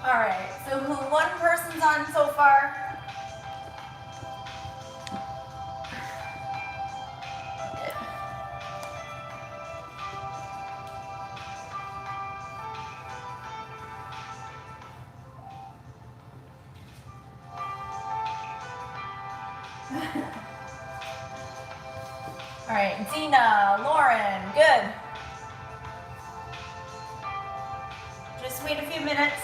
All right, so one person's on so far? All right, Dina, Lauren, good. Just wait a few minutes.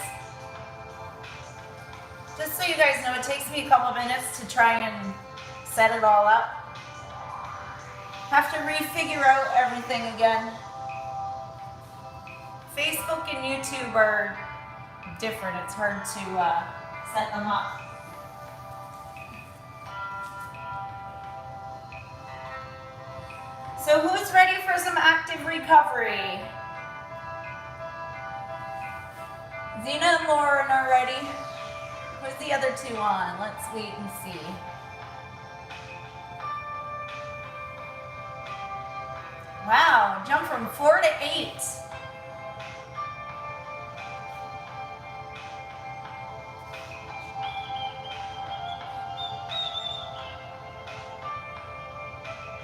Just so you guys know, it takes me a couple minutes to try and set it all up. Have to refigure out everything again. Facebook and YouTube are different. It's hard to set them up. So who's ready for some active recovery? Zena and Lauren are ready. Where's the other two on? Let's wait and see. Wow, jump from 4 to 8.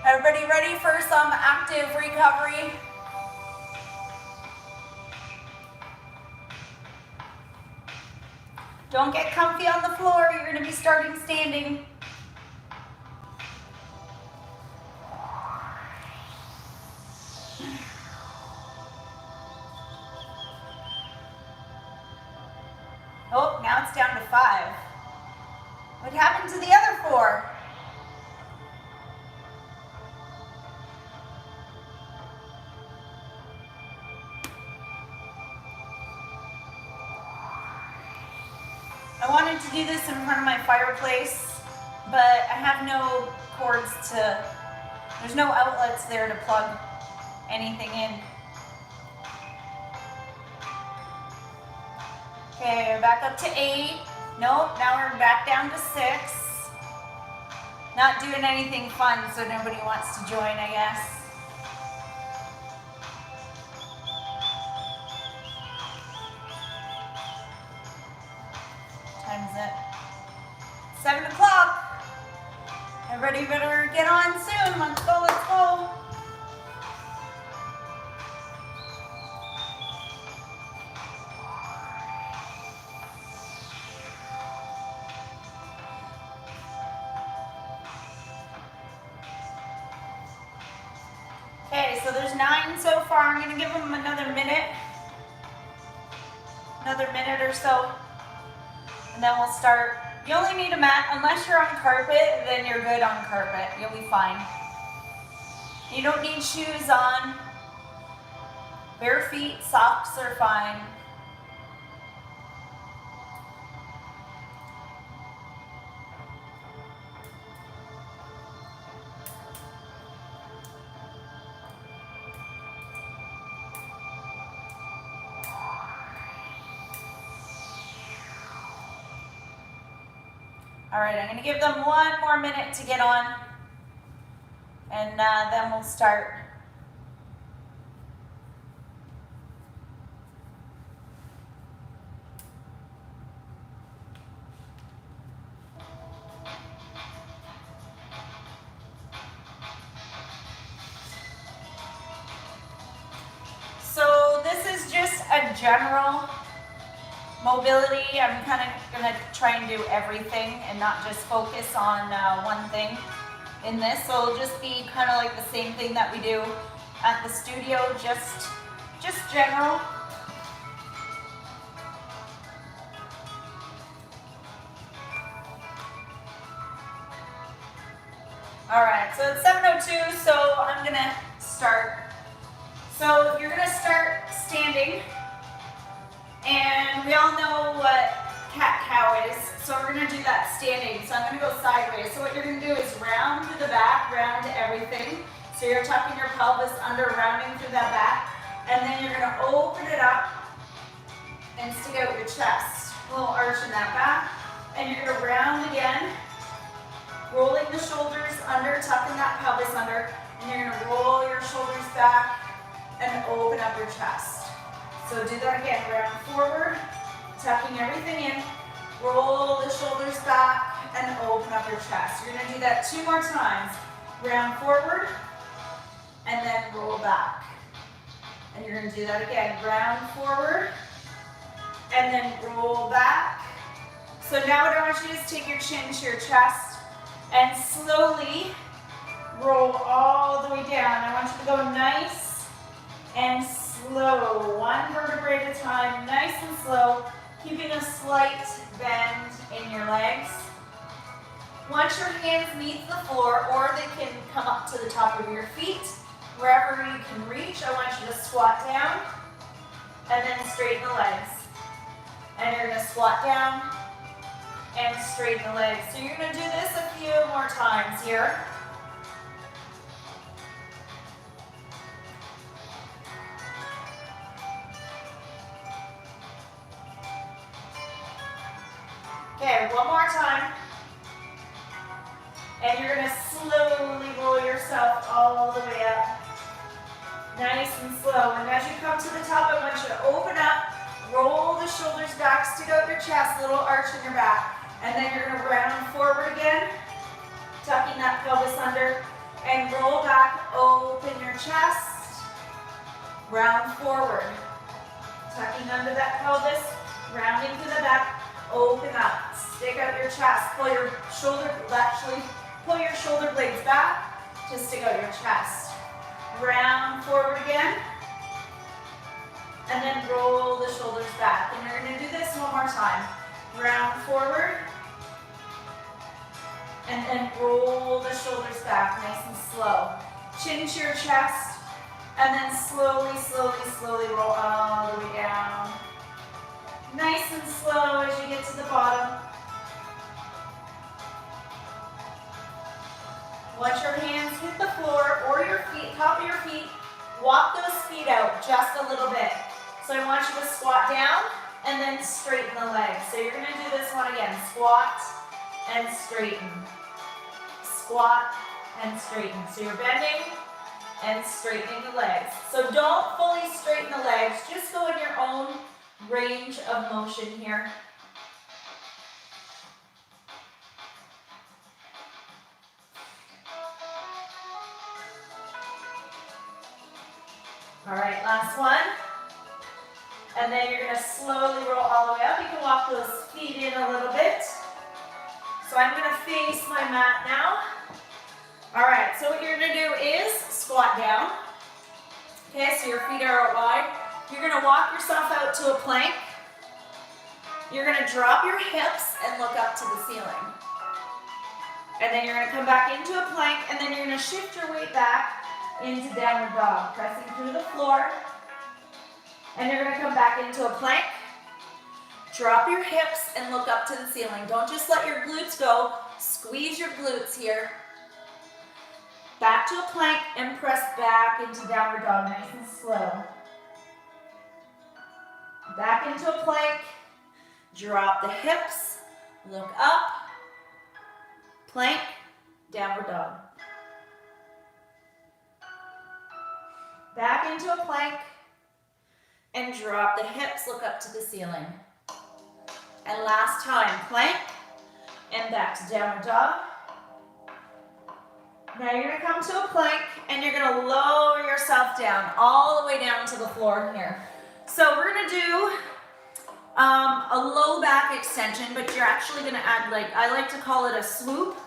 Everybody ready for some active recovery? Don't get comfy on the floor. You're going to be starting standing. Oh, now it's down to 5. What happened to the other 4? I wanted to do this in front of my fireplace, but I have no cords to, there's no outlets there to plug anything in. Okay, we're back up to 8. Nope, now we're back down to 6. Not doing anything fun, so nobody wants to join, I guess. Time is it? 7 o'clock. Everybody better get on soon. Let's go, let's go. Okay, so there's 9 so far. I'm going to give them another minute. Another minute or so. And then we'll start. You only need a mat. Unless you're on carpet, then you're good on carpet. You'll be fine. You don't need shoes on. Bare feet, socks are fine. All right, I'm going to give them 1 more minute to get on, and then we'll start. So this is just a general mobility. I'm kind of going to try and do everything and not just focus on one thing. in this, so it'll just be kind of like the same thing that we do at the studio, just general. All right, so it's 7:02, so I'm gonna start. So you're gonna start standing, and we all know what cat-cow is, so we're gonna do that standing. So I'm gonna go sideways. So what you're gonna do is round through the back, round everything. So you're tucking your pelvis under, rounding through that back, and then you're gonna open it up and stick out your chest. A little arch in that back, and you're gonna round again, rolling the shoulders under, tucking that pelvis under, and you're gonna roll your shoulders back and open up your chest. So do that again, round forward, tucking everything in, roll the shoulders back and open up your chest. You're gonna do that 2 more times. Round forward and then roll back. And you're gonna do that again, round forward and then roll back. So now what I want you to do is take your chin to your chest and slowly roll all the way down. I want you to go nice and slow, 1 vertebrae at a time, nice and slow, keeping a slight bend in your legs. Once your hands meet the floor, or they can come up to the top of your feet, wherever you can reach, I want you to squat down and then straighten the legs. And you're gonna squat down and straighten the legs. So you're gonna do this a few more times here. Okay, 1 more time. And you're gonna slowly roll yourself all the way up. Nice and slow. And as you come to the top, I want you to open up, roll the shoulders back, stick out your chest, little arch in your back. And then you're gonna round forward again, tucking that pelvis under, and roll back, open your chest, round forward, tucking under that pelvis, rounding to the back, open up, stick out your chest, pull your shoulder blades back to stick out your chest. Round forward again, and then roll the shoulders back. And you're gonna do this 1 more time. Round forward, and then roll the shoulders back, nice and slow. Chin to your chest, and then slowly, slowly, slowly roll all the way down. Nice and slow as you get to the bottom. Once your hands hit the floor or your feet, top of your feet, walk those feet out just a little bit. So I want you to squat down and then straighten the legs. So you're gonna do this one again. Squat and straighten. Squat and straighten. So you're bending and straightening the legs. So don't fully straighten the legs, just go in your own range of motion here. All right, last one. And then you're gonna slowly roll all the way up. You can walk those feet in a little bit. So I'm gonna face my mat now. All right, so what you're gonna do is squat down. Okay, so your feet are out wide. You're gonna walk yourself out to a plank. You're gonna drop your hips and look up to the ceiling. And then you're gonna come back into a plank, and then you're gonna shift your weight back into downward dog, pressing through the floor. And you're gonna come back into a plank. Drop your hips and look up to the ceiling. Don't just let your glutes go. Squeeze your glutes here. Back to a plank and press back into downward dog, nice and slow. Back into a plank. Drop the hips, look up, plank, downward dog. Back into a plank and drop the hips, look up to the ceiling. And last time, plank and back to downward dog. Now you're gonna come to a plank and you're gonna lower yourself down, all the way down to the floor here. So we're gonna do a low back extension, but you're actually gonna add, like, I like to call it a swoop.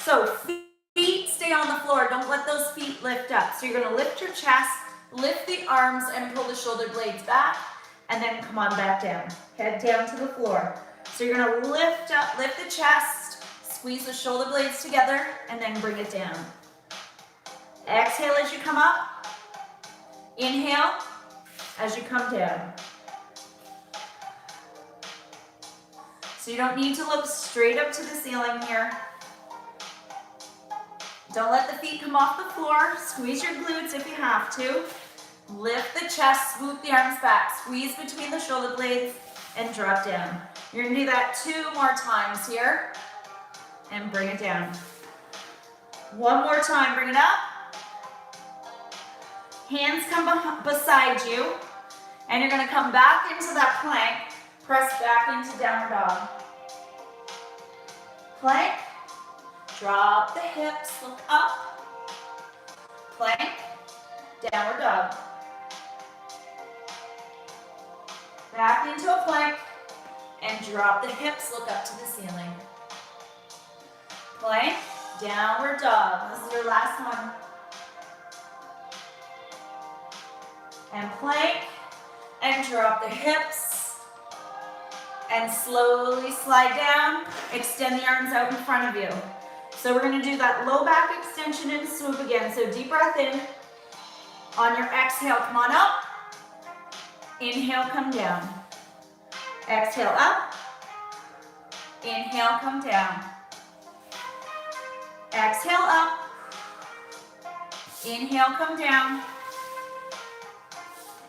So feet stay on the floor. Don't let those feet lift up. So you're gonna lift your chest, lift the arms and pull the shoulder blades back, and then come on back down. Head down to the floor. So you're gonna lift up, lift the chest, squeeze the shoulder blades together, and then bring it down. Exhale as you come up. Inhale as you come down. So you don't need to look straight up to the ceiling here. Don't let the feet come off the floor. Squeeze your glutes if you have to. Lift the chest, swoop the arms back. Squeeze between the shoulder blades and drop down. You're gonna do that 2 more times here. And bring it down. 1 more time, bring it up. Hands come beside you. And you're gonna come back into that plank. Press back into downward dog. Plank. Drop the hips, look up. Plank. Downward dog. Back into a plank. And drop the hips, look up to the ceiling. Plank. Downward dog. This is your last one. And plank. And drop the hips. And slowly slide down, extend the arms out in front of you. So we're gonna do that low back extension and swoop again. So deep breath in. On your exhale, come on up. Inhale, come down. Exhale up. Inhale, come down. Exhale up. Inhale, come down.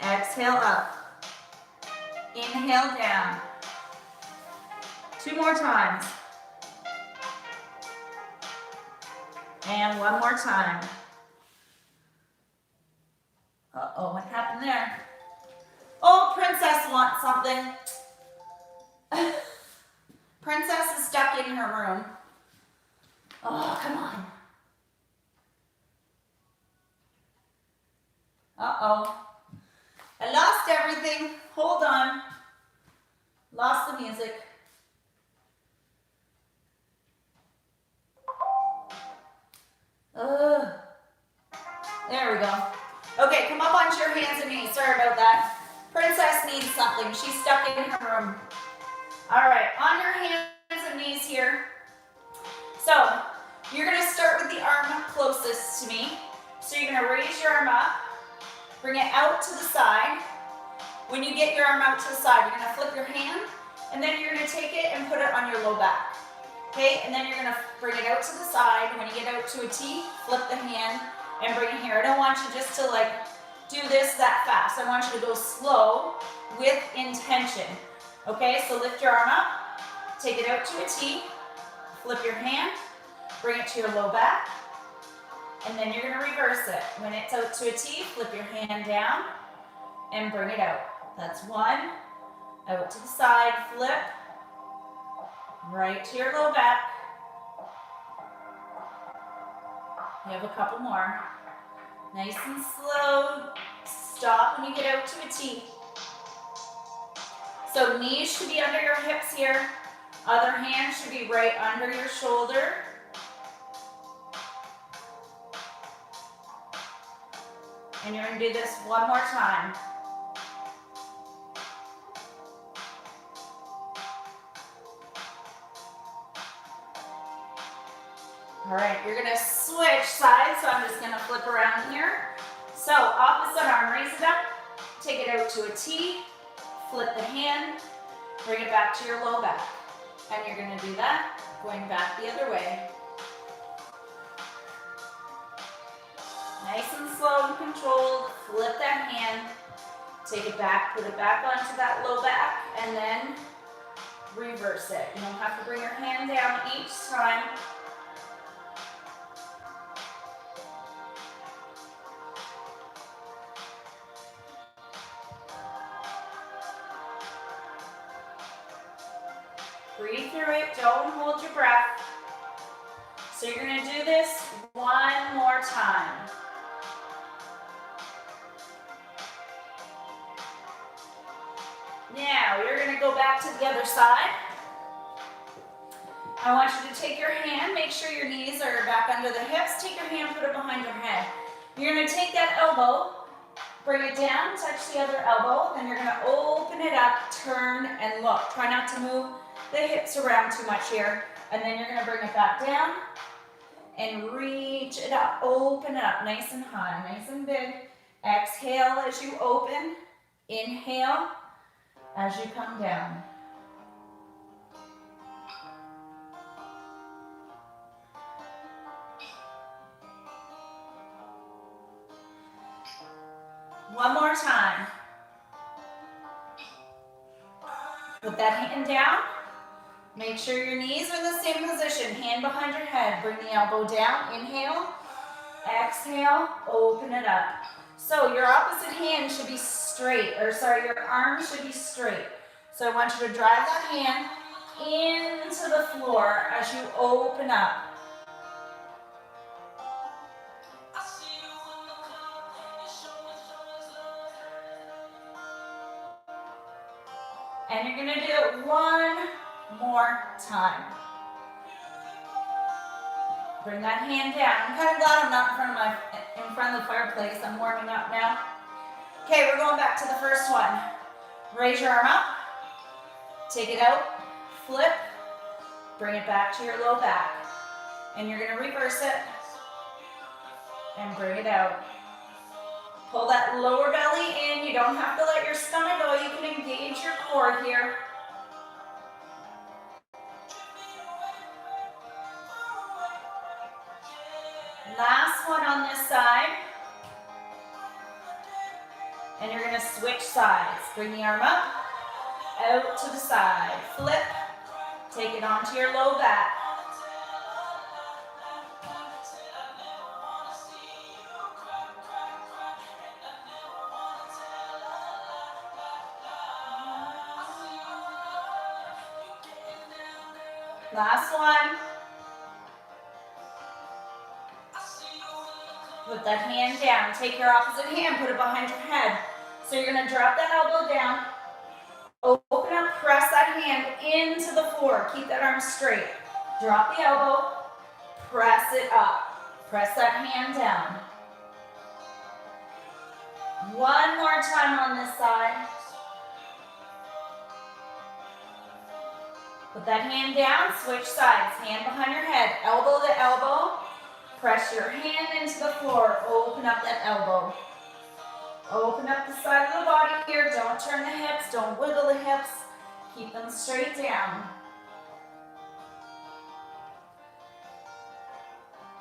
Exhale up. Inhale down. 2 more times. And 1 more time. Uh-oh, what happened there? Oh, Princess wants something. Princess is stuck in her room. Oh, come on. Uh-oh. I lost everything. Hold on. Lost the music. There we go. Okay, come up onto your hands and knees. Sorry about that. Princess needs something. She's stuck in her room. All right, on your hands and knees here. So, you're going to start with the arm closest to me. So you're going to raise your arm up, bring it out to the side. When you get your arm out to the side, you're going to flip your hand, and then you're going to take it and put it on your low back. Okay, and then you're going to bring it out to the side. When you get out to a T, flip the hand and bring it here. I don't want you just to like do this that fast. I want you to go slow with intention. Okay, so lift your arm up, take it out to a T, flip your hand, bring it to your low back, and then you're going to reverse it. When it's out to a T, flip your hand down and bring it out. That's 1, out to the side, flip, right to your low back. You have a couple more. Nice and slow. Stop when you get out to a T. So knees should be under your hips here. Other hand should be right under your shoulder. And you're going to do this 1 more time. All right, you're going to switch sides, so I'm just going to flip around here. So opposite arm, raise it up, take it out to a T, flip the hand, bring it back to your low back. And you're going to do that, going back the other way. Nice and slow and controlled, flip that hand, take it back, put it back onto that low back, and then reverse it. You don't have to bring your hand down each time. Breathe through it, don't hold your breath. So you're going to do this 1 more time. Now you're going to go back to the other side. I want you to take your hand, make sure your knees are back under the hips. Take your hand, put it behind your head. You're going to take that elbow, bring it down, touch the other elbow, then you're going to open it up, turn, and look. Try not to move the hips around too much here. And then you're going to bring it back down and reach it up. Open it up nice and high, nice and big. Exhale as you open. Inhale as you come down. One more time. Put that hand down. Make sure your knees are in the same position. Hand behind your head. Bring the elbow down. Inhale. Exhale. Open it up. So your opposite hand should be straight. Your arm should be straight. So I want you to drive that hand into the floor as you open up. And you're going to do it one more time. Bring that hand down. I'm kind of glad I'm not in front of the fireplace. I'm warming up now. Okay, we're going back to the first one. Raise your arm up. Take it out. Flip. Bring it back to your low back. And you're going to reverse it. And bring it out. Pull that lower belly in. You don't have to let your stomach go. You can engage your core here. Last one on this side. And you're going to switch sides. Bring the arm up, out to the side. Flip. Take it onto your low back. Last one. Put that hand down. Take your opposite hand, put it behind your head. So you're going to drop that elbow down. Open up, press that hand into the floor. Keep that arm straight. Drop the elbow, press it up. Press that hand down. One more time on this side. Put that hand down, switch sides. Hand behind your head, elbow to elbow. Press your hand into the floor. Open up that elbow. Open up the side of the body here. Don't turn the hips. Don't wiggle the hips. Keep them straight down.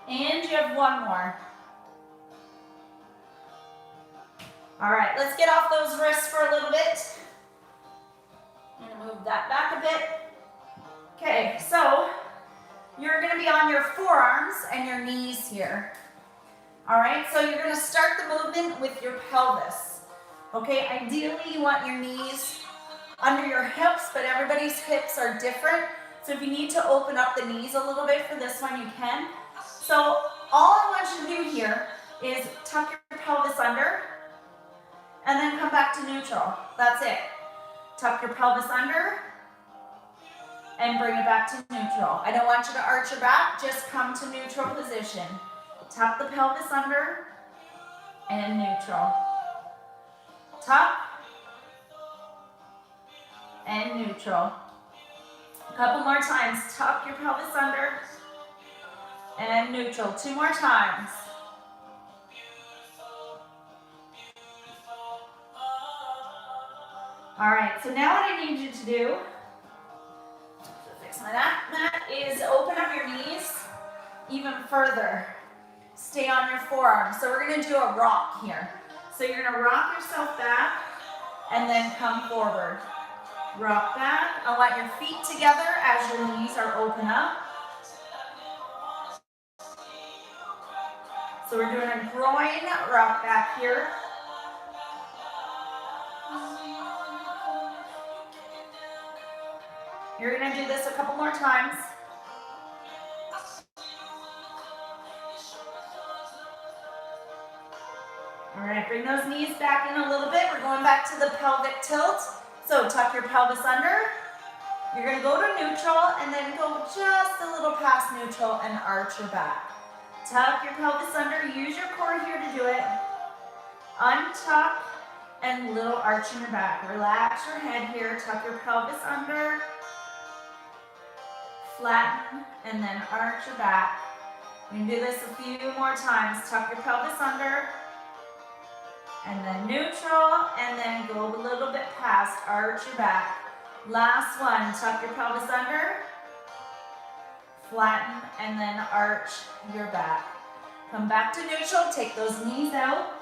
And you have one more. All right, let's get off those wrists for a little bit. I'm going to move that back a bit. Okay, so you're going to be on your forearms and your knees here. All right, so you're going to start the movement with your pelvis. Okay, ideally you want your knees under your hips, but everybody's hips are different. So if you need to open up the knees a little bit for this one, you can. So all I want you to do here is tuck your pelvis under and then come back to neutral. That's it. Tuck your pelvis under and bring it back to neutral. I don't want you to arch your back, just come to neutral position. Tuck the pelvis under and neutral. Tuck and neutral. A couple more times. Tuck your pelvis under and neutral. Two more times. All right, so now what I need you to do, fix my mat, is open up your knees even further. Stay on your forearms. So we're going to do a rock here. So you're going to rock yourself back and then come forward. Rock back. I want your feet together as your knees are open up. So we're doing a groin rock back here. You're going to do this a couple more times. All right, bring those knees back in a little bit. We're going back to the pelvic tilt. So tuck your pelvis under You're gonna go to neutral and then go just a little past neutral and arch your back. Tuck your pelvis under, use your core here to do it. Untuck and little arch in your back. Relax your head here, tuck your pelvis under, flatten, and then arch your back. You can do this a few more times. Tuck your pelvis under, and then neutral, and then go a little bit past, arch your back. Last one, tuck your pelvis under, flatten, and then arch your back. Come back to neutral, take those knees out.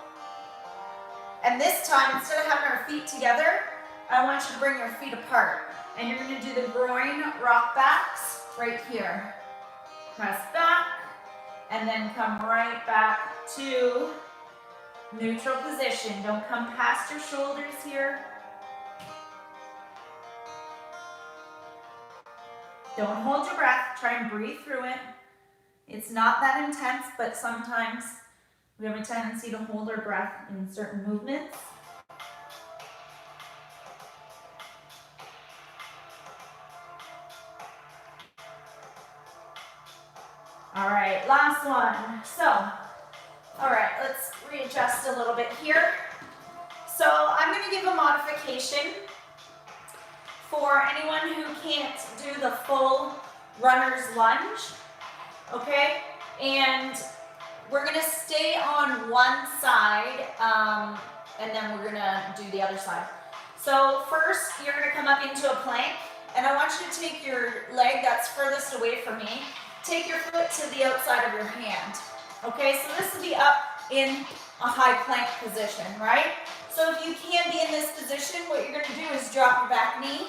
And this time, instead of having our feet together, I want you to bring your feet apart. And you're gonna do the groin rock backs right here. Press back, and then come right back to neutral position. Don't come past your shoulders here. Don't hold your breath, try and breathe through it. It's not that intense, but sometimes we have a tendency to hold our breath in certain movements. All right, last one. So, all right, let's readjust a little bit here. So I'm gonna give a modification for anyone who can't do the full runner's lunge, okay? And we're gonna stay on one side, and then we're gonna do the other side. So first, you're gonna come up into a plank, and I want you to take your leg that's furthest away from me, take your foot to the outside of your hand, okay? So this will be up in a high plank position, right? So if you can't be in this position, what you're gonna do is drop your back knee,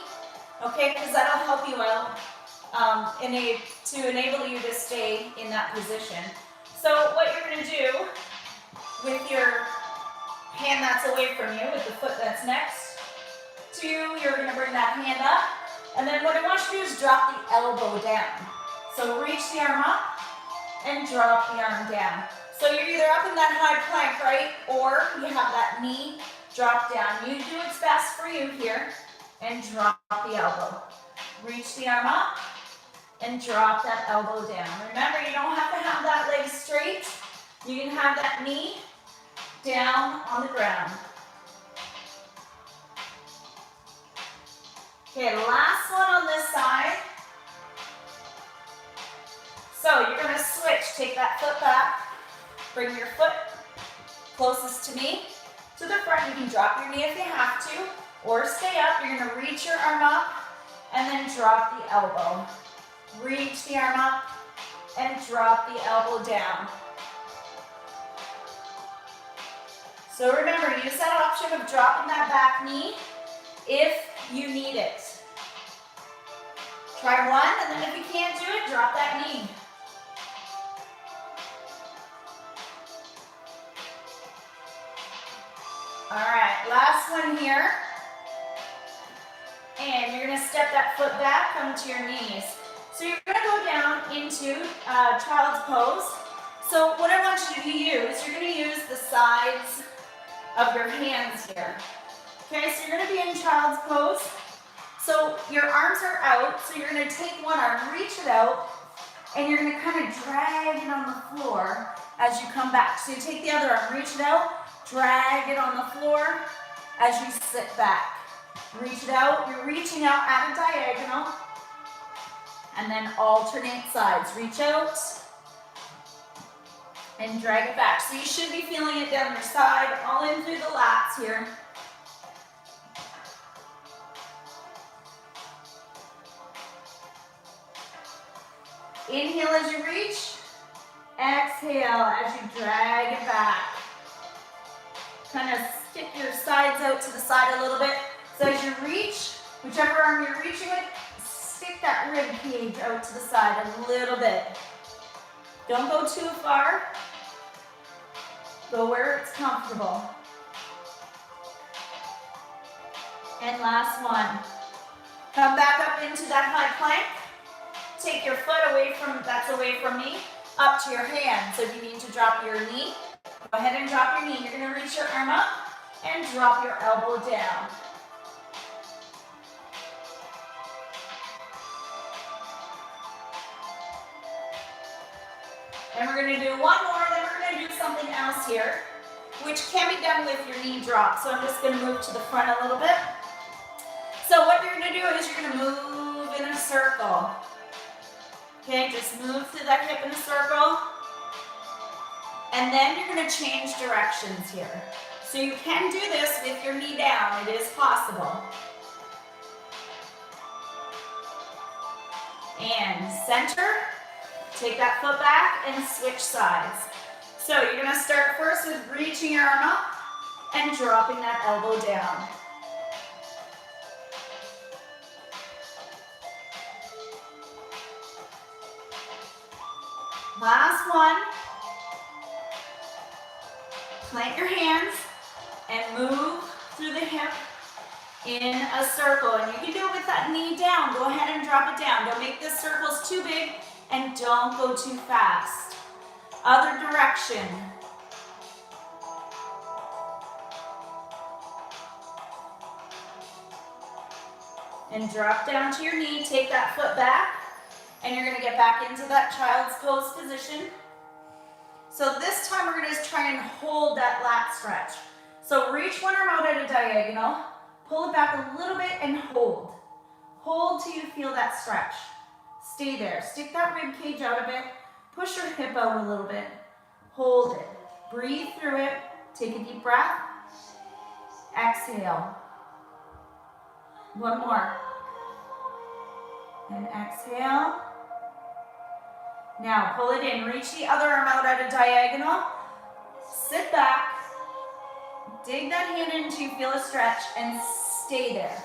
okay? Because that'll help you out to enable you to stay in that position. So what you're gonna do with your hand that's away from you, with the foot that's next to you, you're gonna bring that hand up. And then what I want you to do is drop the elbow down. So reach the arm up and drop the arm down. So you're either up in that high plank, right? Or you have that knee drop down. You do what's best for you here and drop the elbow. Reach the arm up and drop that elbow down. Remember, you don't have to have that leg straight. You can have that knee down on the ground. Okay, last one on this side. So you're gonna switch, take that foot back, bring your foot closest to me, to the front. You can drop your knee if you have to, or stay up. You're gonna reach your arm up and then drop the elbow. Reach the arm up and drop the elbow down. So remember, use that option of dropping that back knee if you need it. Try one, and then if you can't do it, drop that knee. All right, last one here. And you're gonna step that foot back, come to your knees. So you're gonna go down into child's pose. So what I want you to use, you're gonna use the sides of your hands here. Okay, so you're gonna be in child's pose. So your arms are out, so you're gonna take one arm, reach it out, and you're gonna kind of drag it on the floor as you come back. So you take the other arm, reach it out, drag it on the floor as you sit back. Reach it out, you're reaching out at a diagonal, and then alternate sides. Reach out and drag it back. So you should be feeling it down your side, all in through the lats here. Inhale as you reach, exhale as you drag it back. Kind of stick your sides out to the side a little bit. So as you reach, whichever arm you're reaching with, stick that rib cage out to the side a little bit. Don't go too far. Go where it's comfortable. And last one. Come back up into that high plank. Take your foot away from me, up to your hand. So if you need to drop your knee, go ahead and drop your knee. You're gonna reach your arm up and drop your elbow down. gonna do one more, then we're gonna do something else here, which can be done with your knee drop. So I'm just gonna move to the front a little bit. So what you're gonna do is you're gonna move in a circle. Okay, just move through that hip in a circle. And then you're gonna change directions here. So you can do this with your knee down, it is possible. And center, take that foot back and switch sides. So you're gonna start first with reaching your arm up and dropping that elbow down. Last one. Plant your hands and move through the hip in a circle. And you can do it with that knee down. Go ahead and drop it down. Don't make the circles too big and don't go too fast. Other direction. And drop down to your knee. Take that foot back. And you're going to get back into that child's pose position. So this time we're going to try and hold that lat stretch. So reach one arm out at a diagonal. Pull it back a little bit and hold. Hold till you feel that stretch. Stay there. Stick that rib cage out a bit. Push your hip out a little bit. Hold it. Breathe through it. Take a deep breath. Exhale. One more. And exhale. Now pull it in. Reach the other arm out at a diagonal. Sit back. Dig that hand in until you feel a stretch and stay there.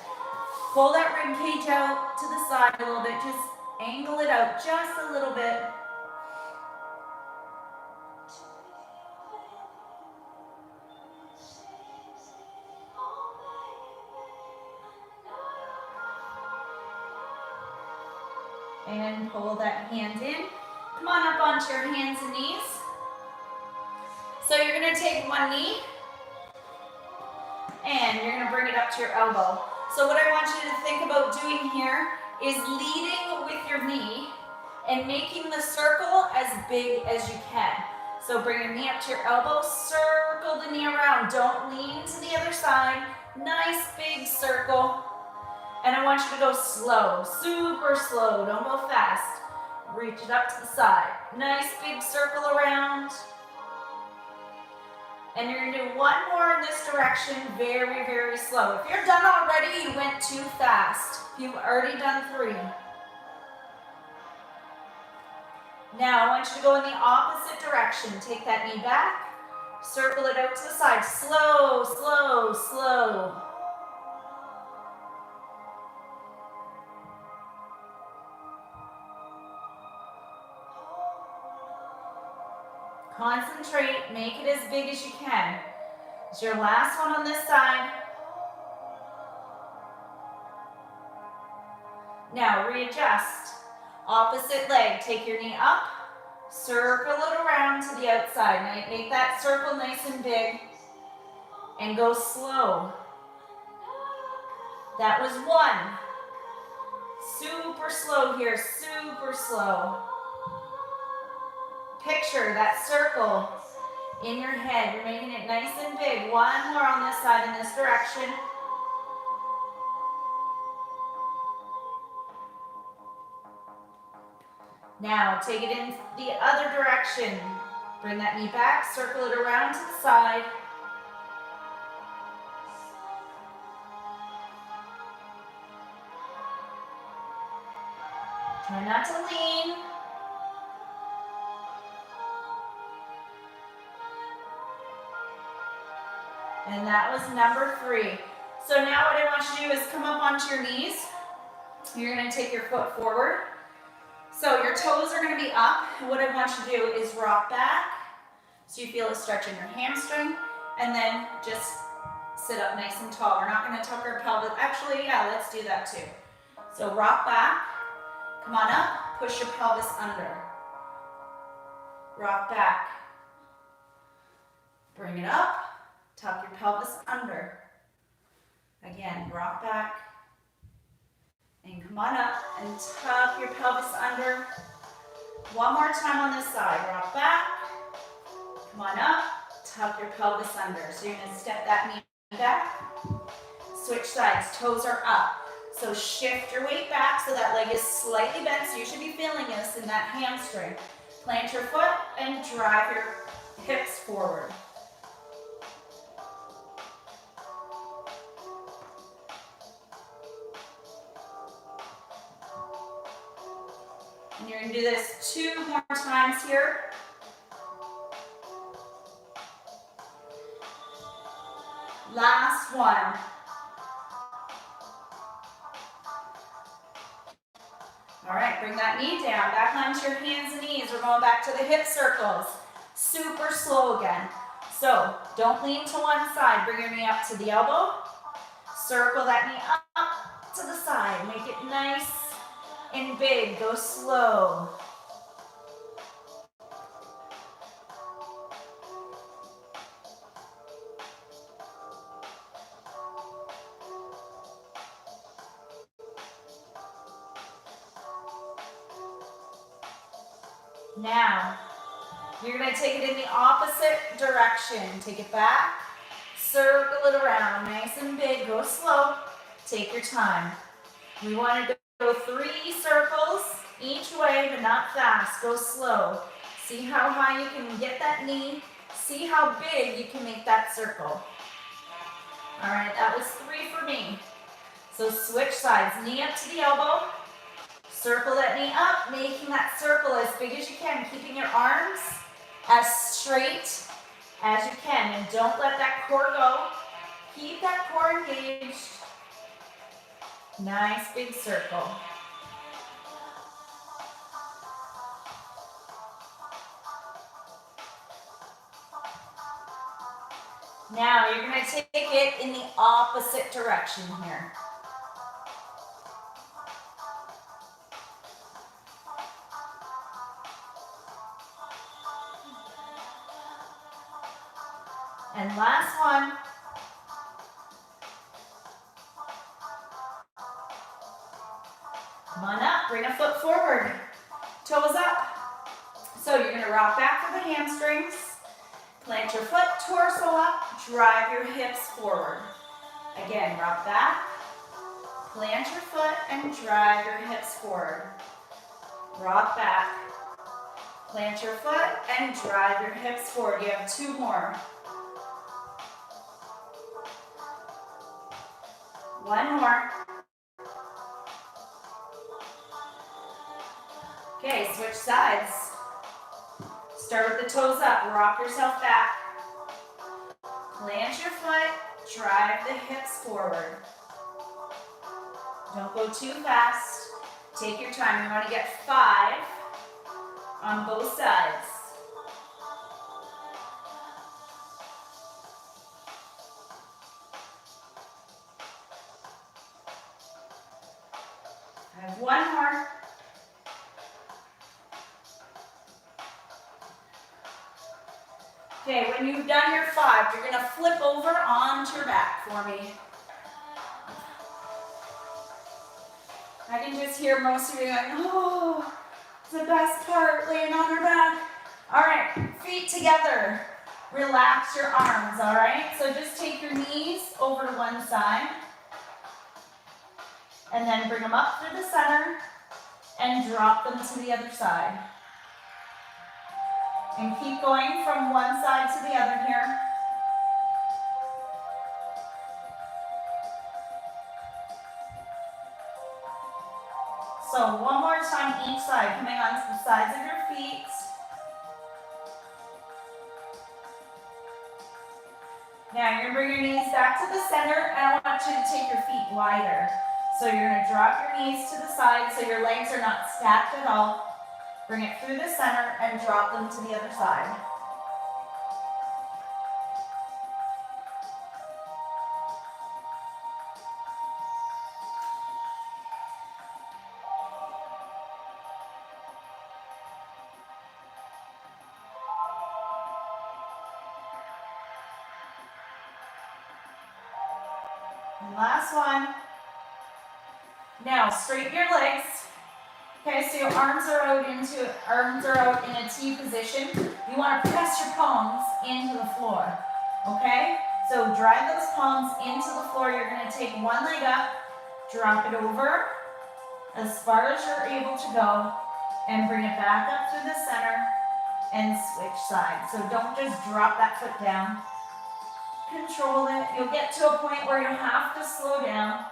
Pull that rib cage out to the side a little bit. Just angle it out just a little bit. And pull that hand in. Come on up onto your hands and knees. So you're going to take one knee and you're going to bring it up to your elbow. So what I want you to think about doing here is leading with your knee and making the circle as big as you can. So bring your knee up to your elbow, circle the knee around. Don't lean to the other side. Nice big circle. And I want you to go slow, super slow, don't go fast. Reach it up to the side. Nice big circle around. And you're gonna do one more in this direction, very, very slow. If you're done already, you went too fast. You've already done 3. Now I want you to go in the opposite direction. Take that knee back, circle it out to the side. Slow, slow, slow. Concentrate, make it as big as you can. It's your last one on this side. Now readjust. Opposite leg, take your knee up, circle it around to the outside. Make that circle nice and big and go slow. That was 1. Super slow here, super slow. Picture that circle in your head. You're making it nice and big. One more on this side in this direction. Now take it in the other direction. Bring that knee back, circle it around to the side. Try not to lean. And that was number 3. So now what I want you to do is come up onto your knees. You're going to take your foot forward. So your toes are going to be up. And what I want you to do is rock back so you feel a stretch in your hamstring. And then just sit up nice and tall. We're not going to tuck our pelvis. Actually, yeah, let's do that too. So rock back. Come on up. Push your pelvis under. Rock back. Bring it up. Tuck your pelvis under. Again, rock back. And come on up and tuck your pelvis under. One more time on this side. Rock back. Come on up, tuck your pelvis under. So you're gonna step that knee back, switch sides, toes are up. So shift your weight back so that leg is slightly bent, so you should be feeling this in that hamstring. Plant your foot and drive your hips forward. And you're gonna do this 2 more times here. Last one. All right, bring that knee down. Back onto your hands and knees. We're going back to the hip circles. Super slow again. So don't lean to one side. Bring your knee up to the elbow. Circle that knee up to the side. Make it nice and big. Go slow. Now, you're going to take it in the opposite direction. Take it back, circle it around, nice and big, go slow, take your time. We want to go 3 circles each way, but not fast, go slow. See how high you can get that knee, see how big you can make that circle. All right, that was 3 for me. So switch sides, knee up to the elbow. Circle that knee up, making that circle as big as you can, keeping your arms as straight as you can. And don't let that core go. Keep that core engaged. Nice big circle. Now you're going to take it in the opposite direction here. And last one. Come on up, bring a foot forward, toes up. So you're gonna rock back for the hamstrings, plant your foot, torso up, drive your hips forward. Again, rock back, plant your foot and drive your hips forward. Rock back, plant your foot and drive your hips forward. You have 2 more. 1 more. Okay, switch sides. Start with the toes up, rock yourself back. Plant your foot, drive the hips forward. Don't go too fast. Take your time. You want to get 5 on both sides. I have 1 more. Okay, when you've done your 5, you're gonna flip over onto your back for me. I can just hear most of you going, oh, it's the best part, laying on your back. All right, feet together. Relax your arms, all right? So just take your knees over to one side. And then bring them up through the center and drop them to the other side. And keep going from one side to the other here. So 1 more time each side, coming onto the sides of your feet. Now you're gonna bring your knees back to the center, and I want you to take your feet wider. So you're gonna drop your knees to the side so your legs are not stacked at all. Bring it through the center and drop them to the other side. And last one. Now straighten your legs. Okay, so your arms are out in a T position. You want to press your palms into the floor. Okay? So drive those palms into the floor. You're going to take one leg up, drop it over as far as you're able to go, and bring it back up through the center and switch sides. So don't just drop that foot down. Control it. You'll get to a point where you have to slow down.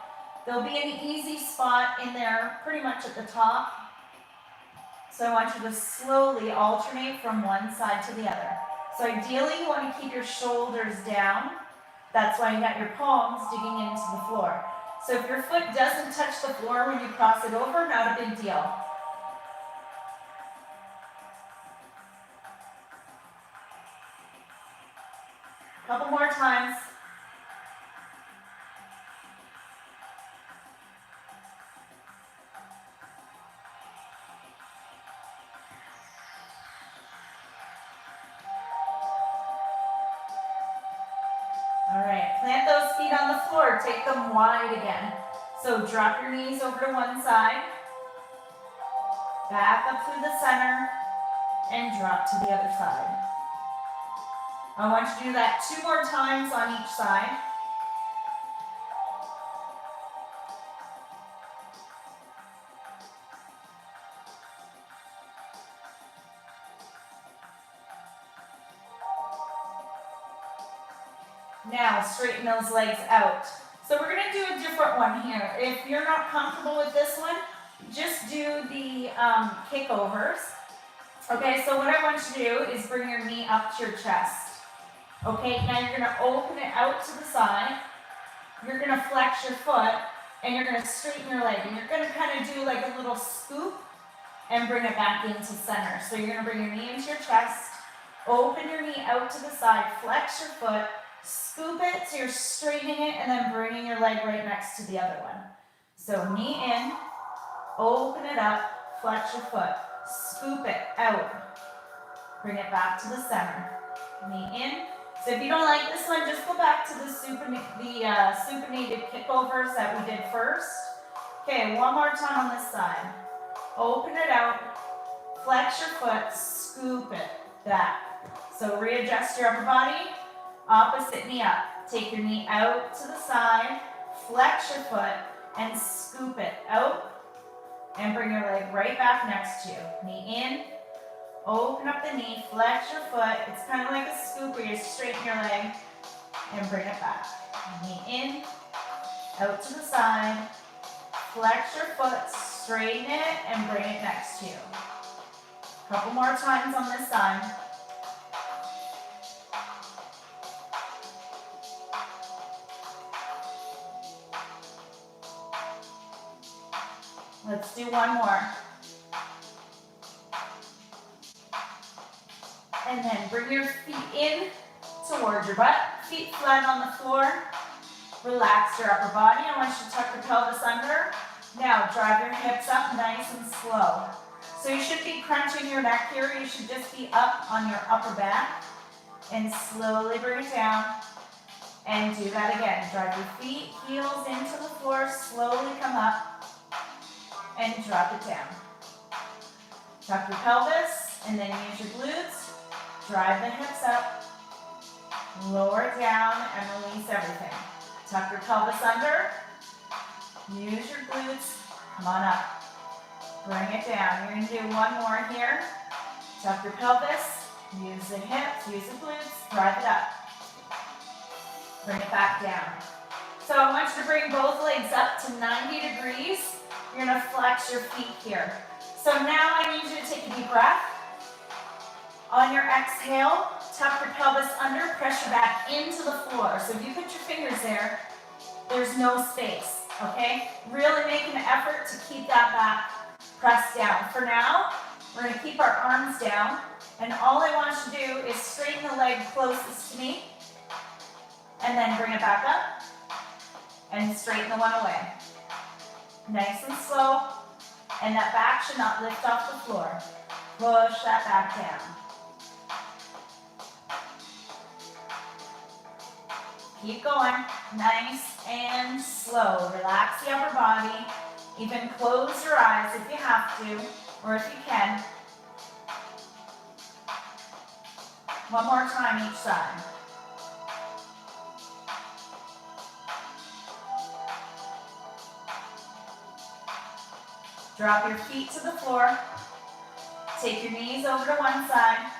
There'll be an easy spot in there pretty much at the top. So I want you to slowly alternate from one side to the other. So ideally you want to keep your shoulders down. That's why you got your palms digging into the floor. So if your foot doesn't touch the floor when you cross it over, not a big deal. Couple more times. All right, plant those feet on the floor. Take them wide again. So drop your knees over to one side. Back up through the center and drop to the other side. I want you to do that 2 more times on each side. Now straighten those legs out. So we're going to do a different one here. If you're not comfortable with this one, just do the kickovers. Okay, so what I want you to do is bring your knee up to your chest. Okay, now you're going to open it out to the side. You're going to flex your foot and you're going to straighten your leg. And you're going to kind of do like a little scoop and bring it back into center. So you're going to bring your knee into your chest, open your knee out to the side, flex your foot, scoop it so you're straightening it and then bringing your leg right next to the other one. So knee in, open it up, flex your foot, scoop it out, bring it back to the center. Knee in. So if you don't like this one, just go back to the supinated kickovers that we did first. Okay, one more time on this side. Open it out, flex your foot, scoop it back. So readjust your upper body, opposite knee up. Take your knee out to the side, flex your foot, and scoop it out, and bring your leg right back next to you. Knee in. Open up the knee, flex your foot. It's kind of like a scoop where you straighten your leg and bring it back. Knee in, out to the side, flex your foot, straighten it, and bring it next to you. A couple more times on this side. Let's do one more. And then bring your feet in towards your butt. Feet flat on the floor. Relax your upper body. I want you to tuck your pelvis under. Now drive your hips up nice and slow. So you shouldn't be crunching your neck here. You should just be up on your upper back. And slowly bring it down. And do that again. Drive your feet, heels into the floor. Slowly come up. And drop it down. Tuck your pelvis. And then use your glutes. Drive the hips up, lower it down, and release everything. Tuck your pelvis under, use your glutes, come on up. Bring it down. You're going to do one more here. Tuck your pelvis, use the hips, use the glutes, drive it up. Bring it back down. So I want you to bring both legs up to 90 degrees. You're going to flex your feet here. So now I need you to take a deep breath. On your exhale, tuck your pelvis under, pressure back into the floor. So if you put your fingers there, there's no space, okay? Really make an effort to keep that back pressed down. For now, we're going to keep our arms down, and all I want you to do is straighten the leg closest to me, and then bring it back up, and straighten the one away. Nice and slow, and that back should not lift off the floor. Push that back down. Keep going, nice and slow. Relax the upper body. Even close your eyes if you have to, or if you can. One more time each side. Drop your feet to the floor. Take your knees over to one side.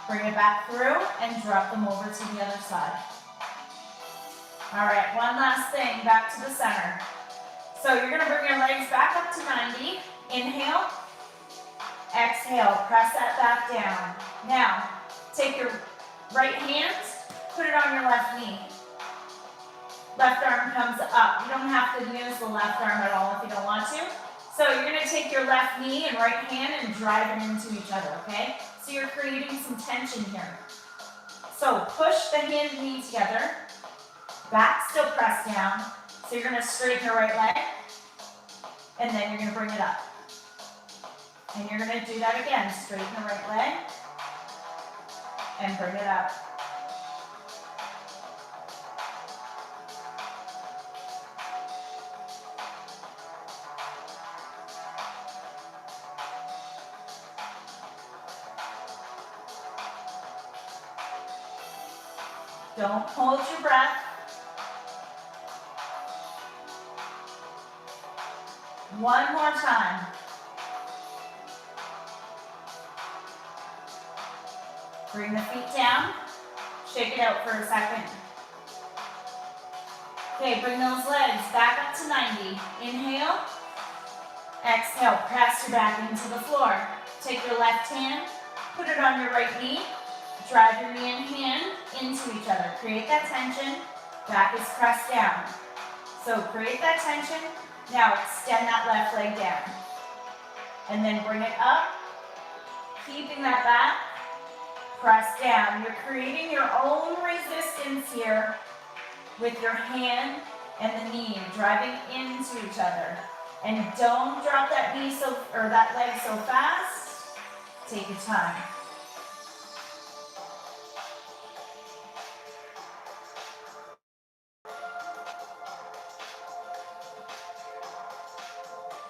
Bring it back through and drop them over to the other side. All right, one last thing, back to the center. So you're gonna bring your legs back up to 90. Inhale, exhale, press that back down. Now, take your right hand, put it on your left knee. Left arm comes up. You don't have to use the left arm at all if you don't want to. So you're gonna take your left knee and right hand and drive it into each other, okay? So you're creating some tension here. So push the hand and knee together. Back still pressed down. So you're gonna straighten your right leg, and then you're gonna bring it up. And you're gonna do that again. Straighten the right leg, and bring it up. Don't hold your breath. One more time. Bring the feet down. Shake it out for a second. Okay, bring those legs back up to 90. Inhale. Exhale, press your back into the floor. Take your left hand, put it on your right knee. Drive your knee and hand into each other. Create that tension. Back is pressed down. So create that tension. Now extend that left leg down. And then bring it up. Keeping that back. Press down. You're creating your own resistance here with your hand and the knee driving into each other. And don't drop that knee or that leg so fast. Take your time.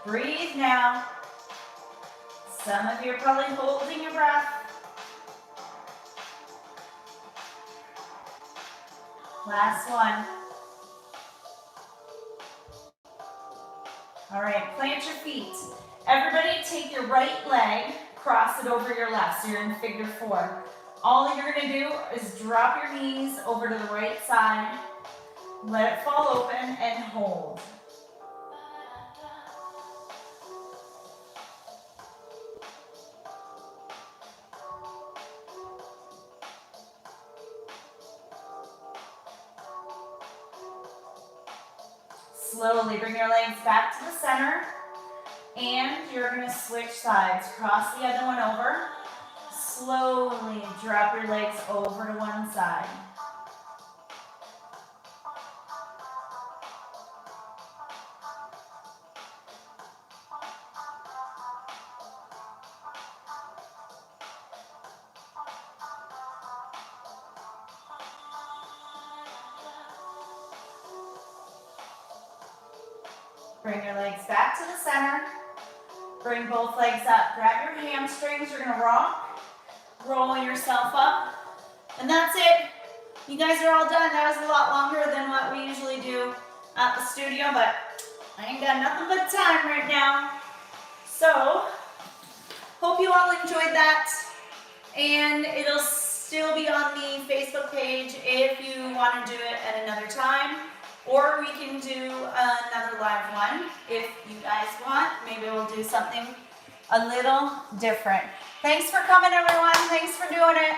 Breathe now. Some of you are probably holding your breath. Last one. All right, plant your feet. Everybody take your right leg, cross it over your left, so you're in figure 4. All you're gonna do is drop your knees over to the right side, let it fall open, and hold. Slowly bring your legs back to the center, and you're going to switch sides. Cross the other one over. Slowly drop your legs over to one side. Bring your legs back to the center. Bring both legs up. Grab your hamstrings. You're going to rock. Roll yourself up. And that's it. You guys are all done. That was a lot longer than what we usually do at the studio, but I ain't got nothing but time right now. So, hope you all enjoyed that. And it'll still be on the Facebook page if you want to do it at another time. Or we can do another live one if you guys want. Maybe we'll do something a little different. Thanks for coming, everyone. Thanks for doing it.